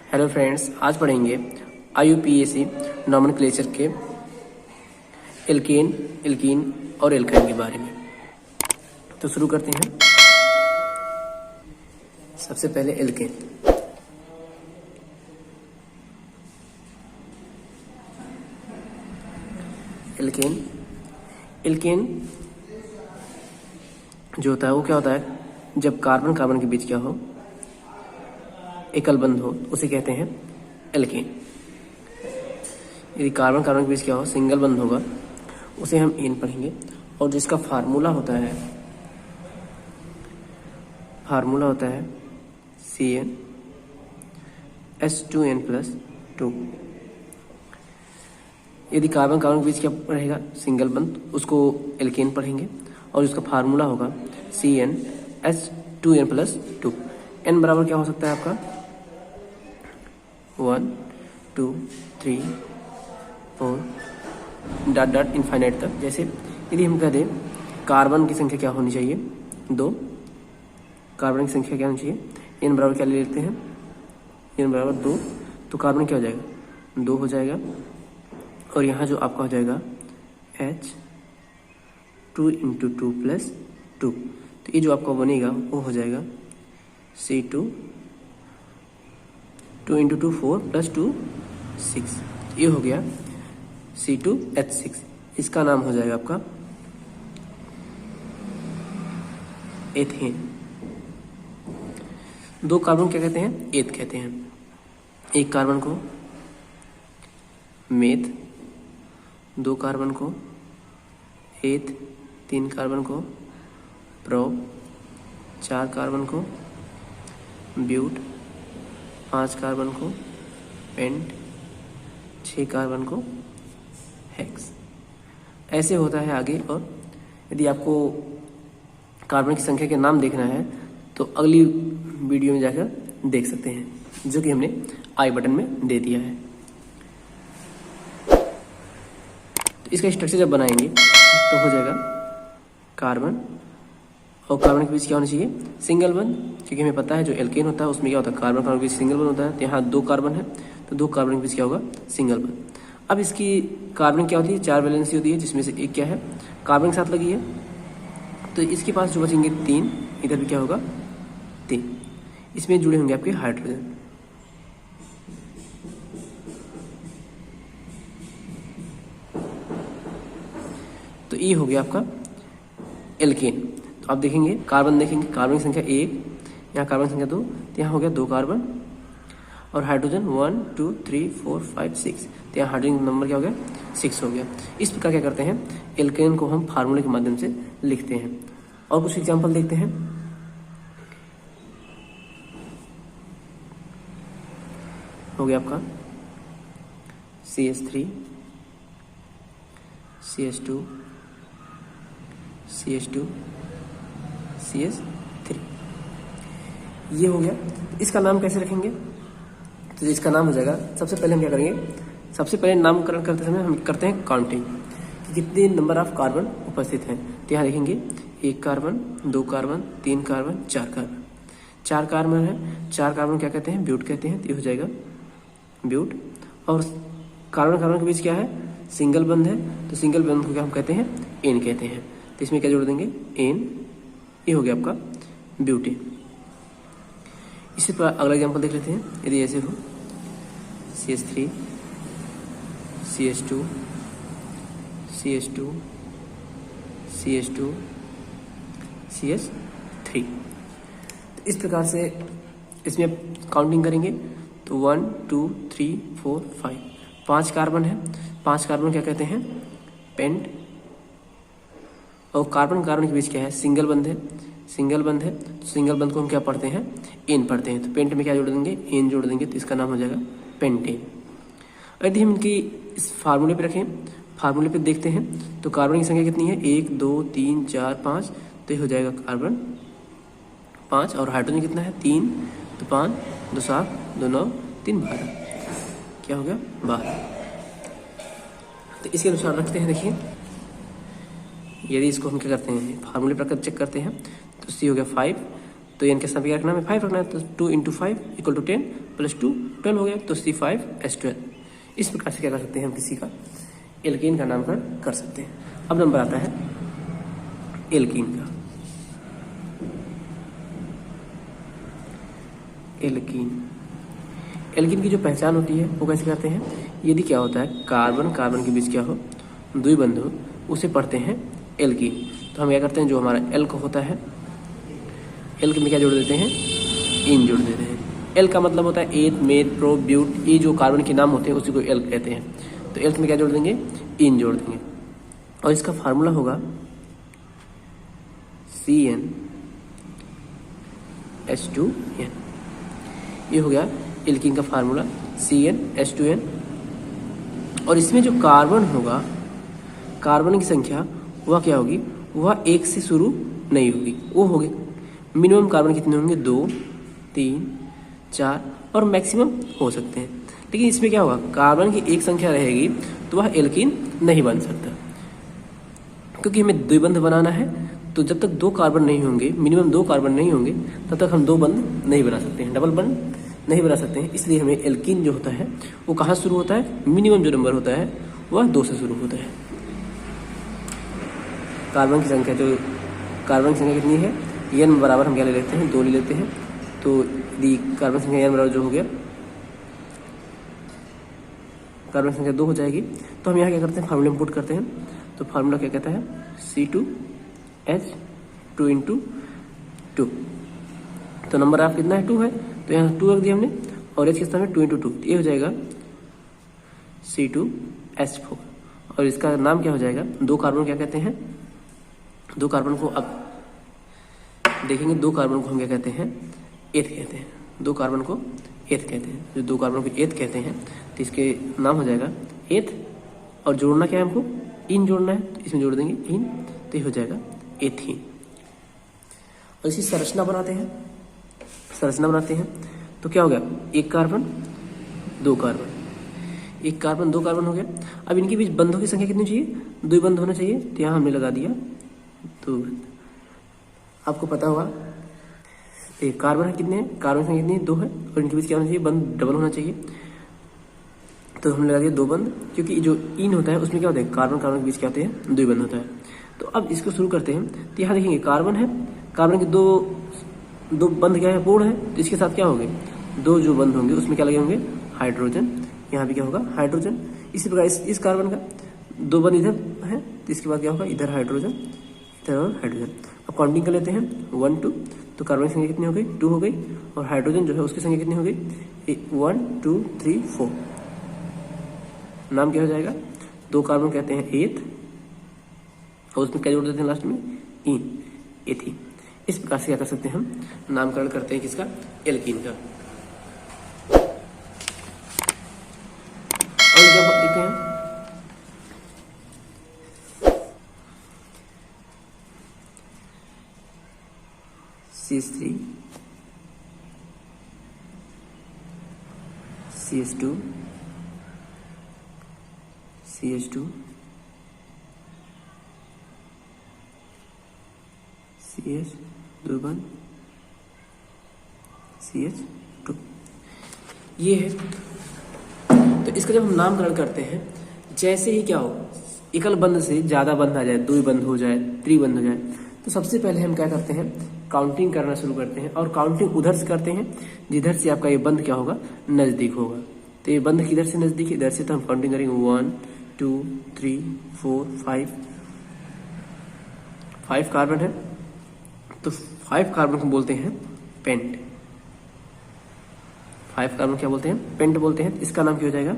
Hello friends, आज पढ़ेंगे IUPAC nomenclature के एल्केन, एल्कीन और एल्काइन के बारे में। तो शुरू करते हैं। सबसे पहले एल्केन। एल्केन एल्केन जो होता है वो क्या होता है, जब कार्बन कार्बन के बीच क्या हो, एकल बंध हो, उसे कहते हैं एल्केन। यदि कार्बन कार्बन के बीच क्या हो, सिंगल बंध होगा, उसे हम एन पढ़ेंगे। और जिसका फार्मूला होता है CnH2n+2। यदि कार्बन कार्बन के बीच क्या रहेगा, सिंगल बंध, उसको एल्केन पढ़ेंगे। और उसका फार्मूला होगा CnH2n+2। n बराबर क्या हो सकता है आपका 1 2 3 4 डॉट डॉट इनफाइनाइट तक। जैसे यदि हम कह दें कार्बन की संख्या क्या होनी चाहिए, 2। कार्बन की संख्या क्या होनी चाहिए, n बराबर क्या ले लेते हैं, n बराबर 2। तो कार्बन क्या हो जाएगा, 2 हो जाएगा। और यहाँ जो आपका हो जाएगा H2 × 2 + 2। तो ये जो आपका बनेगा वो हो जाएगा C2 2 × 2 4 + 2 6। ये हो गया C2H6। इसका नाम हो जाएगा आपका एथेन। 2 कार्बन क्या कहते हैं, एथ कहते हैं। एक कार्बन को मेथ, 2 कार्बन को एथ, 3 कार्बन को प्रोप, 4 कार्बन को ब्यूट, 5 कार्बन को पेंट, 6 कार्बन को हेक्स। ऐसे होता है आगे। और यदि आपको कार्बन की संख्या के नाम देखना है तो अगली वीडियो में जाकर देख सकते हैं, जो कि हमने आई बटन में दे दिया है। तो इसका स्ट्रक्चर जब बनाएंगे तो हो जाएगा कार्बन और कार्बन के बीच क्या होना चाहिए, सिंगल बंध। क्योंकि हमें पता है जो एल्केन होता है उसमें क्या होता है, कार्बन कार्बन के बीच सिंगल बंध होता है। तो यहाँ 2 कार्बन है तो 2 कार्बन के बीच क्या होगा, सिंगल बंध। अब इसकी कार्बन क्या होती है, 4 वैलेंसी होती है, जिसमें से एक क्या है, कार्बन के साथ लगी है। तो इसके पास जो बचेंगे 3, इधर भी क्या होगा 3। इसमें जुड़े होंगे आपके हाइड्रोजन। तो ये हो गया आपका एल्केन। तो आप देखेंगे कार्बन, देखेंगे कार्बन की संख्या 1, यहाँ कार्बन की संख्या 2, तो यहाँ हो गया 2 कार्बन। और हाइड्रोजन 1 2 3 4 5 6, तो यहाँ हाइड्रोजन नंबर क्या हो गया, 6 हो गया। इस प्रकार क्या करते हैं, एल्केन को हम फार्मूले के माध्यम से लिखते हैं। और कुछ एग्जाम्पल देखते हैं। हो गया आपका CH3 CH2 CH2 CH3, ये हो गया। इसका नाम कैसे रखेंगे, तो इसका नाम हो जाएगा, सबसे पहले हम क्या करेंगे, सबसे पहले नामकरण करते समय हम करते हैं काउंटिंग कि कितने नंबर ऑफ कार्बन उपस्थित हैं। तो यहाँ देखेंगे 1 carbon 2 carbon 3 carbon 4 carbon, 4 carbon है। 4 कार्बन क्या कहते हैं, ब्यूट कहते हैं। तो ये हो जाएगा ब्यूट। और कार्बन कार्बन के बीच क्या है, सिंगल बंध है। तो सिंगल बंध को क्या हम कहते हैं, एन कहते हैं। तो इसमें क्या जोड़ देंगे, एन। ये हो गया आपका ब्यूटेन। इसी पर अगला एग्जाम्पल देख लेते हैं। यदि ऐसे हो CH3 CH2 CH2 CH2 CH3। तो इस प्रकार से इसमें काउंटिंग करेंगे तो 1 2 3 4 5, 5 कार्बन है। 5 कार्बन क्या कहते हैं, पेंट। और कार्बन कार्बन के बीच क्या है, सिंगल बंध है। सिंगल बंध है तो सिंगल बंध को हम क्या पढ़ते हैं, एन पढ़ते हैं। तो पेंट में क्या जोड़ देंगे, एन जोड़ देंगे। तो इसका नाम हो जाएगा पेंटेन। यदि हम इनकी इस फार्मूले पे रखें, फार्मूले पे देखते हैं तो कार्बन की संख्या कितनी है, 1 2 3 4 5। तो ये हो जाएगा कार्बन 5। और हाइड्रोजन कितना है, 3। तो 5 2 7 2 9 3 12, क्या हो गया 12। तो इसके अनुसार रखते हैं। देखिए यदि इसको हम क्या करते हैं, फार्मूले पर चेक करते हैं तो सी हो गया 5 तो एन के स्थान पे क्या रखना है, 5 रखना है, तो 2 × 5 = 10 + 2 12 हो गया, तो C5H12। इस प्रकार से क्या कर सकते हैं हम किसी का एल्कीन का नामकरण कर सकते हैं। अब नंबर आता है एल्कीन का। एल्कीन की जो पहचान होती है वो कैसे करते हैं, यदि क्या होता है कार्बन कार्बन के बीच क्या हो, द्विबंध हो, उसे पढ़ते हैं एल्कीन। तो हम क्या करते हैं, जो हमारा एल्क होता है, एल्क में क्या जोड़ देते हैं, इन जोड़ देते हैं। एल का मतलब होता है एथ, मेथ, प्रो, ब्यूट, ये जो कार्बन के नाम होते हैं उसी को एल्क कहते हैं। तो एल्क में क्या जोड़ देंगे, इन जोड़ देंगे, और इसका फार्मूला होगा CnH2n। ये हो गया एल्कीन का फार्मूला CnH2n। और इसमें जो कार्बन होगा, कार्बन की संख्या वह क्या होगी, वह 1 से शुरू नहीं होगी, वो होगी मिनिमम कार्बन कितने होंगे, 2, 3, 4 और मैक्सिमम हो सकते हैं। लेकिन इसमें क्या होगा, कार्बन की एक संख्या रहेगी तो वह एल्कीन नहीं बन सकता, क्योंकि हमें द्विबंध बनाना है। तो जब तक 2 कार्बन नहीं होंगे, मिनिमम 2 कार्बन नहीं होंगे, तब तक हम 2 बंध नहीं बना सकते हैं, डबल बंध नहीं बना सकते हैं। इसलिए हमें एल्कीन जो होता है वो कहाँ शुरू होता है, मिनिमम जो नंबर होता है वह 2 से शुरू होता है। कार्बन की संख्या, जो कार्बन की संख्या कितनी है, n बराबर हम क्या ले लेते हैं, 2 ले लेते हैं। तो यदि कार्बन संख्या n बराबर जो हो गया, कार्बन संख्या 2 हो जाएगी, तो हम यहाँ क्या करते हैं, फार्मूला में पुट करते हैं। तो फार्मूला क्या कहता है, C2H2 × 2। तो नंबर ऑफ कितना है, 2 है, तो यहाँ 2 रख दिया हमने, और H के स्थान में 2 × 2, ये हो जाएगा C2H4। और इसका नाम क्या हो जाएगा, 2 कार्बन क्या कहते हैं, 2 कार्बन को अब देखेंगे, 2 कार्बन को हम क्या कहते हैं, एथ कहते हैं। 2 कार्बन को एथ कहते हैं। जो 2 कार्बन को एथ कहते हैं तो इसके नाम हो जाएगा एथ, और जोड़ना क्या है हमको, इन जोड़ना है, तो इसमें जोड़ देंगे इन, तो ये हो जाएगा एथीन। और इसी संरचना बनाते हैं, तो क्या हो गया, 1 कार्बन 2 कार्बन, 1 कार्बन 2 कार्बन हो गया। अब इनके बीच बंधों की संख्या कितनी चाहिए, 2 बंध होना चाहिए, तो यहाँ हमने लगा दिया 2। आपको पता होगा कार्बन है कितने हैं, कार्बन संख्या कितनी है, 2 है, और इनके बीच क्या होना चाहिए, बंध डबल होना चाहिए। तो हमने लगा दिया 2 बंध, क्योंकि जो इन होता है उसमें क्या होता है, कार्बन कार्बन के बीच क्या होते हैं, 2 बंध होता है। तो अब इसको शुरू करते हैं। तो यहाँ देखेंगे कार्बन है, कार्बन के दो बंध क्या है, पूर्ण है, तो इसके साथ क्या होंगे, 2 जो बंध होंगे उसमें क्या लगे होंगे, हाइड्रोजन। यहाँ भी क्या होगा, हाइड्रोजन। इसी प्रकार इस कार्बन का 2 बंध इधर है, तो इसके बाद क्या होगा, इधर हाइड्रोजन, इधर और हाइड्रोजन। अब काउंटिंग कर लेते हैं, 1 2, तो कार्बन की संख्या कितनी हो गई, 2 हो गई, और हाइड्रोजन जो है उसकी संख्या कितनी हो गई, 1 2 3 4। नाम क्या हो जाएगा, 2 कार्बन कहते हैं एथ, और उसमें क्या जोड़ देते हैं लास्ट में, इन, एथीन। इस प्रकार से क्या कर सकते हैं हम, नामकरण करते हैं किसका, एल्कीन का। और जब देखते हैं CH3 CH2 CH2 CH द्विबंध CH2, ये है। तो इसका जब हम नामकरण करते हैं, जैसे ही क्या हो, एकल बंध से ज्यादा बंध आ जाए, द्विबंध हो जाए, त्रिबंध हो जाए, तो सबसे पहले हम क्या करते हैं, काउंटिंग करना शुरू करते हैं। और काउंटिंग उधर से करते हैं जिधर से आपका ये बंध क्या होगा, नजदीक होगा। तो ये बंध किधर से नजदीक, इधर से, तो हम काउंटिंग करेंगे 1 2 3 4 5 कार्बन है, तो 5 कार्बन को बोलते हैं पेंट। 5 कार्बन क्या बोलते हैं, पेंट बोलते हैं। इसका नाम क्या हो जाएगा,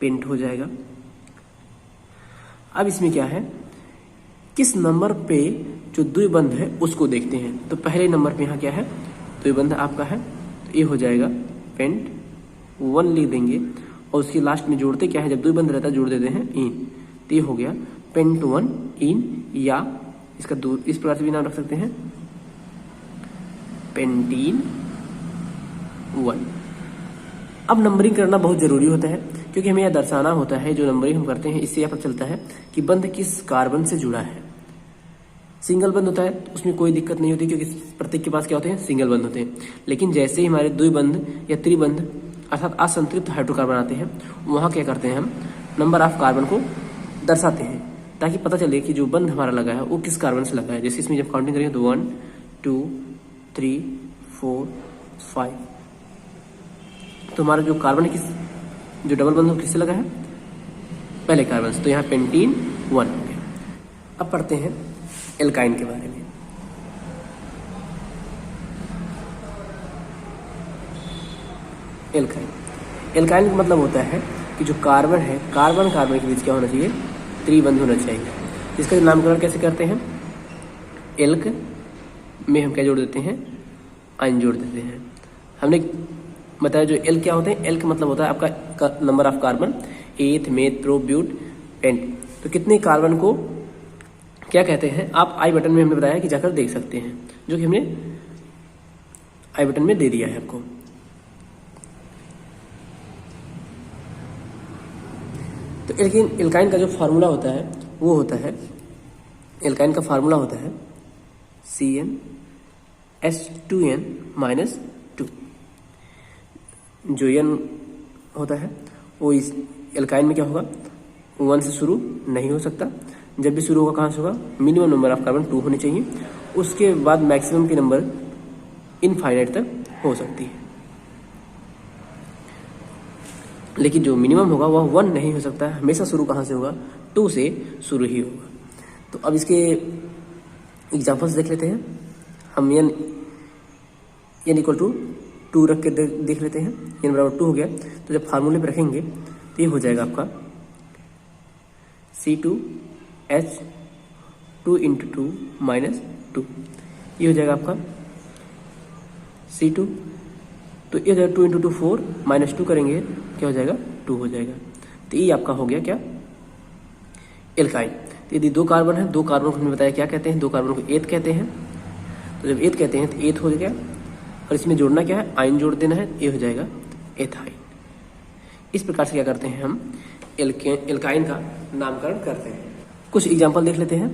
पेंट हो जाएगा। अब इसमें क्या है, किस नंबर पे जो द्विबंध है उसको देखते हैं। तो पहले नंबर पे यहाँ क्या है, द्विबंध आपका है, तो ये हो जाएगा पेंट 1 लिख देंगे, और उसके लास्ट में जोड़ते क्या है, जब द्विबंध रहता है जोड़ देते हैं इन, तो ये हो गया पेंट 1 इन, या इसका इस प्रकार से भी नाम रख सकते हैं, पेंटीन 1। अब नंबरिंग करना बहुत जरूरी होता है, क्योंकि हमें यह दर्शाना होता है, जो नंबरिंग हम करते हैं इससे यह पता चलता है कि बंध किस कार्बन से जुड़ा है। सिंगल बंध होता है तो उसमें कोई दिक्कत नहीं होती, क्योंकि प्रत्येक के पास क्या होते हैं, सिंगल बंध होते हैं। लेकिन जैसे ही हमारे द्विबंध या त्रिबंध अर्थात असंतृप्त हाइड्रोकार्बन आते हैं, वहाँ क्या करते हैं, हम नंबर ऑफ कार्बन को दर्शाते हैं, ताकि पता चले कि जो बंध हमारा लगा है वो किस कार्बन से लगा है। जैसे इसमें जब काउंटिंग करेंगे तो 1 2 3 4 5, तो हमारा जो कार्बन है जो डबल बंध किससे लगा है, पहले कार्बन से। तो यहाँ पेंटीन 1 हो गया। अब पढ़ते हैं एल्काइन के बारे में। एल्काइन का मतलब होता है कि जो कार्बन है, कार्बन कार्बन के बीच क्या होना चाहिए, त्रिबंध होना चाहिए। इसका नामकरण कैसे करते हैं, एल्क में हम क्या जोड़ देते हैं, आयन जोड़ देते हैं। हमने बताया जो एल्क क्या होते हैं, एल्क मतलब होता है आपका नंबर ऑफ कार्बन, एथ मेथ प्रो ब्यूट पेंट। तो कितने कार्बन को क्या कहते हैं, आप आई बटन में हमने बताया कि जाकर देख सकते हैं, जो कि हमने आई बटन में दे दिया है आपको। तो एल्काइन का जो फार्मूला होता है वो होता है, एल्काइन का फार्मूला होता है CnH2n-2। जो n होता है वो इस एल्काइन में क्या होगा, 1 से शुरू नहीं हो सकता। जब भी शुरू होगा कहाँ से होगा, मिनिमम नंबर ऑफ कार्बन 2 होने चाहिए, उसके बाद मैक्सिमम के नंबर इनफाइनाइट तक हो सकती है। लेकिन जो मिनिमम होगा वह 1 नहीं हो सकता है, हमेशा शुरू कहाँ से होगा, 2 से शुरू ही होगा। तो अब इसके एग्जाम्पल्स देख लेते हैं हम। n इक्वल टू 2 रख के देख लेते हैं। n बराबर 2 हो गया, तो जब फार्मूले पे रखेंगे तो ये हो जाएगा आपका C2H2 × 2 - 2। ये हो जाएगा आपका C2, तो ये हो जाएगा 2 × 2 4 -2 करेंगे क्या हो जाएगा, 2 हो जाएगा। तो ये आपका हो गया क्या, एल्काइन। तो यदि 2 कार्बन है, 2 कार्बन को हमने बताया क्या कहते हैं, 2 कार्बन को एथ कहते हैं। तो जब एथ कहते हैं तो एथ हो गया, और इसमें जोड़ना क्या है, आयन जोड़ देना है, ये हो जाएगा एथाइन। इस प्रकार से क्या करते हैं हम, एल्काइन का नामकरण करते हैं। कुछ एग्जाम्पल देख लेते हैं।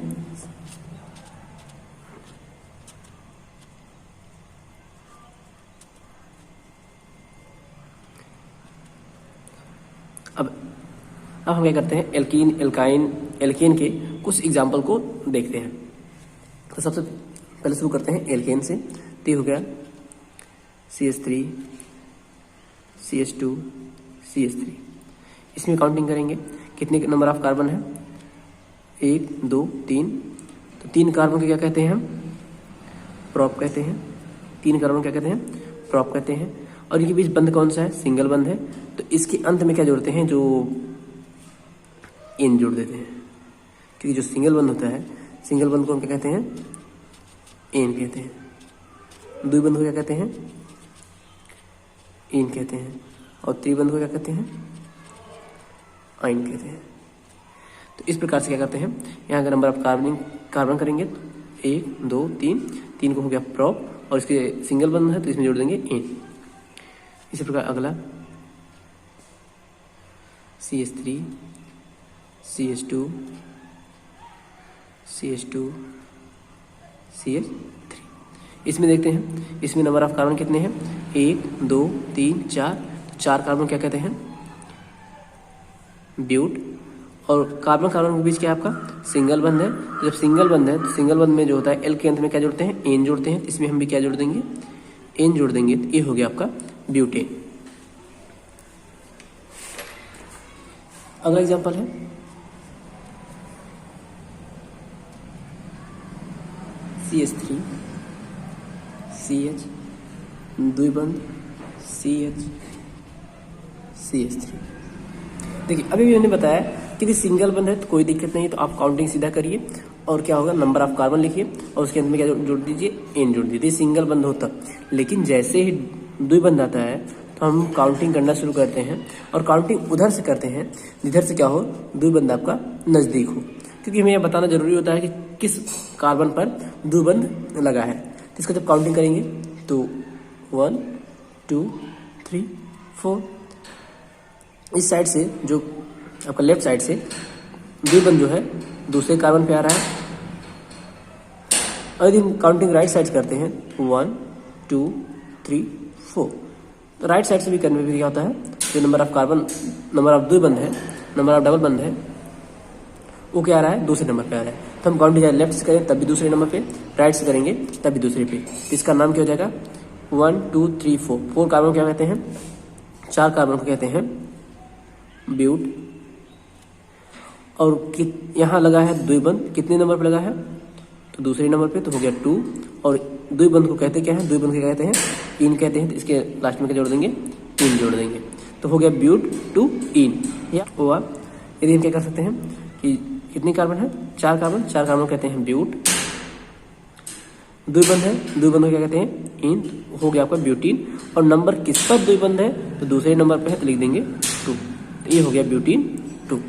अब हम क्या करते हैं, एल्केन के कुछ एग्जाम्पल को देखते हैं। तो सबसे पहले शुरू करते हैं एल्केन से। तो हो गया CH3 CH2 CH3। इसमें काउंटिंग करेंगे कितने नंबर ऑफ कार्बन है, 1 2 3। तो 3 कार्बन को क्या कहते हैं हम, प्रॉप कहते हैं। 3 कार्बन क्या कहते हैं, प्रॉप कहते हैं। और इनके बीच बंध कौन सा है, सिंगल बंध है। तो इसके अंत में क्या जोड़ते हैं, जो इन जोड़ देते हैं, क्योंकि जो सिंगल बंध होता है, सिंगल बंध को हम क्या कहते हैं, एन कहते हैं। द्विबंध को क्या कहते हैं, इन कहते हैं। और त्रिबंध को क्या कहते हैं, आइन कहते हैं। तो इस प्रकार से क्या करते हैं, यहाँ का नंबर ऑफ कार्बन करेंगे 1 2 3 को हो गया प्रॉप, और इसके सिंगल बंध है तो इसमें जोड़ देंगे इन। इसी प्रकार अगला CH3 CH2 CH2 CH3। इसमें देखते हैं, इसमें नंबर ऑफ कार्बन कितने हैं, 1 2 3 4। तो 4 कार्बन क्या कहते हैं, ब्यूट। और कार्बन कार्बन के बीच क्या है आपका, सिंगल बंध है। तो जब सिंगल बंध है तो सिंगल बंध में जो होता है, एल के अंत में क्या जोड़ते हैं, एन जोड़ते हैं। इसमें हम भी क्या जोड़ देंगे, एन जोड़ देंगे। तो ये हो गया आपका ब्यूटेन। अगला एग्जांपल है CH3 CH द्विबंध CH CH3। देखिए अभी भी मैंने बताया कि यदि सिंगल बंध है तो कोई दिक्कत नहीं है, तो आप काउंटिंग सीधा करिए और क्या होगा, नंबर ऑफ कार्बन लिखिए और उसके अंत में क्या जोड़ दीजिए, एन जोड़ दीजिए। सिंगल बंध होता, लेकिन जैसे ही द्विबंध आता है तो हम काउंटिंग करना शुरू करते हैं, और काउंटिंग उधर से करते हैं जिधर से क्या हो, द्विबंध आपका नज़दीक हो, क्योंकि हमें यह बताना जरूरी होता है कि किस कार्बन पर द्विबंध लगा है। तो इसका जब काउंटिंग करेंगे तो 1 2 3 4। इस साइड से जो आपका लेफ्ट साइड से द्विबंध जो है दूसरे कार्बन पे आ रहा है, और यदि हम काउंटिंग राइट साइड करते हैं 1 2 3 4, तो राइट साइड से भी करने में क्या होता है, जो number of carbon, number of द्विबंध है, नंबर ऑफ डबल बंध है, वो क्या आ रहा है, दूसरे नंबर पे आ रहा है। तो हम काउंटिंग लेफ्ट से करें तब भी दूसरे नंबर पे, राइट से करेंगे तब भी दूसरे पे। इसका नाम क्या हो जाएगा 1 2 3 4। 4 कार्बन को क्या कहते हैं, 4 कार्बन को कहते हैं ब्यूट। और यहाँ लगा है द्विबंध, कितने नंबर पे लगा है, तो दूसरे नंबर पे, तो हो गया 2। और द्विबंध को कहते क्या है, द्विबंध को कहते हैं इन कहते हैं, तो इसके लास्ट में क्या जोड़ देंगे, इन जोड़ देंगे, तो हो गया ब्यूट टू इन या ओआ। यदि हम क्या कर सकते हैं कि कितनी कार्बन है, 4 कार्बन, 4 कार्बन कहते हैं ब्यूट। द्विबंध है, द्विबंध को क्या कहते हैं इन, हो गया आपका ब्यूटीन। और नंबर किस पर द्विबंध है, तो दूसरे नंबर पे है, तो लिख देंगे 2, तो ये हो गया ब्यूटीन 2।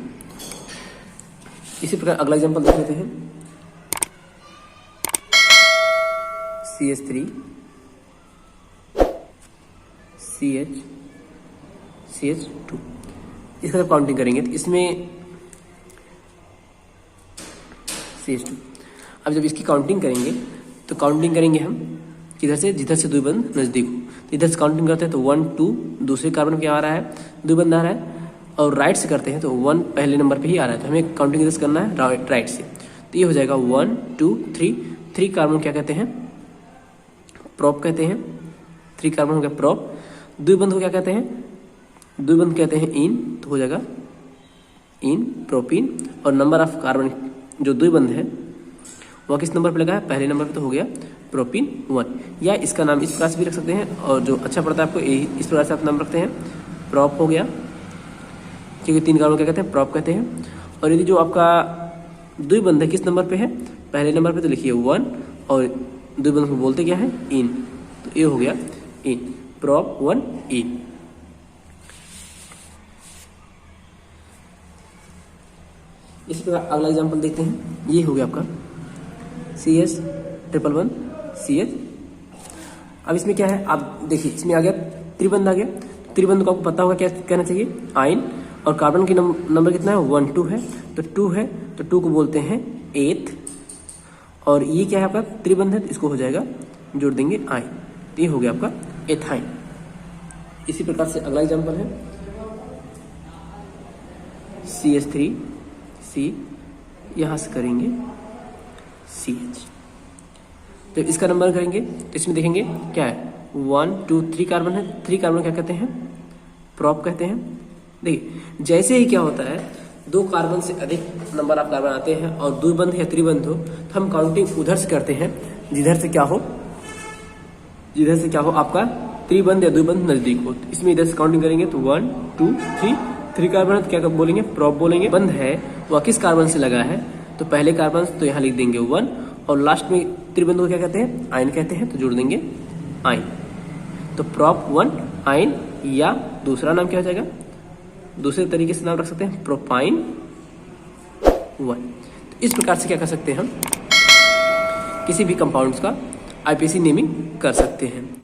इसी प्रकार अगला एग्जांपल देख लेते हैं, CH3 CH2। इसका जब काउंटिंग करेंगे तो इसमें CH2। अब जब इसकी काउंटिंग करेंगे तो काउंटिंग करेंगे हम किधर से, जिधर से द्विबंध नजदीक हो, तो इधर से काउंटिंग करते हैं तो 1 2 दूसरे कार्बन क्या आ रहा है, द्विबंध आ रहा है। और राइट से करते हैं तो 1 पहले नंबर पे ही आ रहा है, तो हमें काउंटिंग इधर से करना है राइट से। तो ये हो जाएगा 1 2 3। 3 कार्बन क्या कहते हैं, प्रोप कहते हैं। 3 कार्बन हो गया प्रोप। द्विबंध को क्या कहते हैं, द्विबंध कहते हैं इन, तो हो जाएगा इन प्रोपीन। और नंबर ऑफ कार्बन जो द्विबंध है वह किस नंबर पे लगा है, पहले नंबर पे, तो हो गया प्रोपीन 1। या इसका नाम इस प्रकार से भी रख सकते हैं, और जो अच्छा पड़ता है आपको इस प्रकार से आप नाम रखते हैं, प्रोप हो गया, क्योंकि 3 कार्बन क्या कहते हैं, प्रोप कहते हैं। और यदि जो आपका द्विबंध है किस नंबर पे है, पहले नंबर पे, तो लिखिए 1। और द्विबंध को बोलते क्या है, इन, तो ये हो गया इन, प्रोप 1 इन। इसी प्रकार अगला एग्जांपल देखते हैं, ये हो गया आपका CH111 CH। अब इसमें क्या है, आप देखिए इसमें आ गया त्रिबंध आ गया। त्रिबंध को आपको पता होगा क्या कहना चाहिए, आयन। और कार्बन की नंबर कितना है, 1 2 है, तो 2 है, तो 2 को बोलते हैं एथ। और ये क्या है आपका त्रिबंध है, तो इसको हो जाएगा जोड़ देंगे आयन, तो ये हो गया आपका एथाइन। इसी प्रकार से अगला एग्जांपल है CH3 C, यहां से करेंगे CH। तो इसका नंबर करेंगे तो इसमें देखेंगे क्या है, 1 2 3 कार्बन है। 3 कार्बन क्या कहते हैं, प्रोप कहते हैं। देखिए जैसे ही क्या होता है, 2 कार्बन से अधिक नंबर ऑफ कार्बन आते हैं और द्विबंध या त्रिबंध हो, तो हम काउंटिंग उधर से करते हैं जिधर से क्या हो, जिधर से क्या हो आपका त्रिबंध या द्विबंध नजदीक हो। तो इसमें इधर से काउंटिंग करेंगे तो 1 2 3। 3 कार्बन क्या बोलेंगे, प्रोप बोलेंगे। बंध है वह किस कार्बन से लगा है, तो पहले कार्बन, तो यहाँ लिख देंगे 1। और लास्ट में त्रिबंध को क्या कहते हैं, आयन कहते हैं, तो जोड़ देंगे आयन। तो प्रोप 1 आयन, या दूसरा नाम क्या हो जाएगा, दूसरे तरीके से नाम रख सकते हैं प्रोपाइन 1। तो इस प्रकार से क्या कर सकते हैं हम, किसी भी कंपाउंड्स का IPC नेमिंग कर सकते हैं।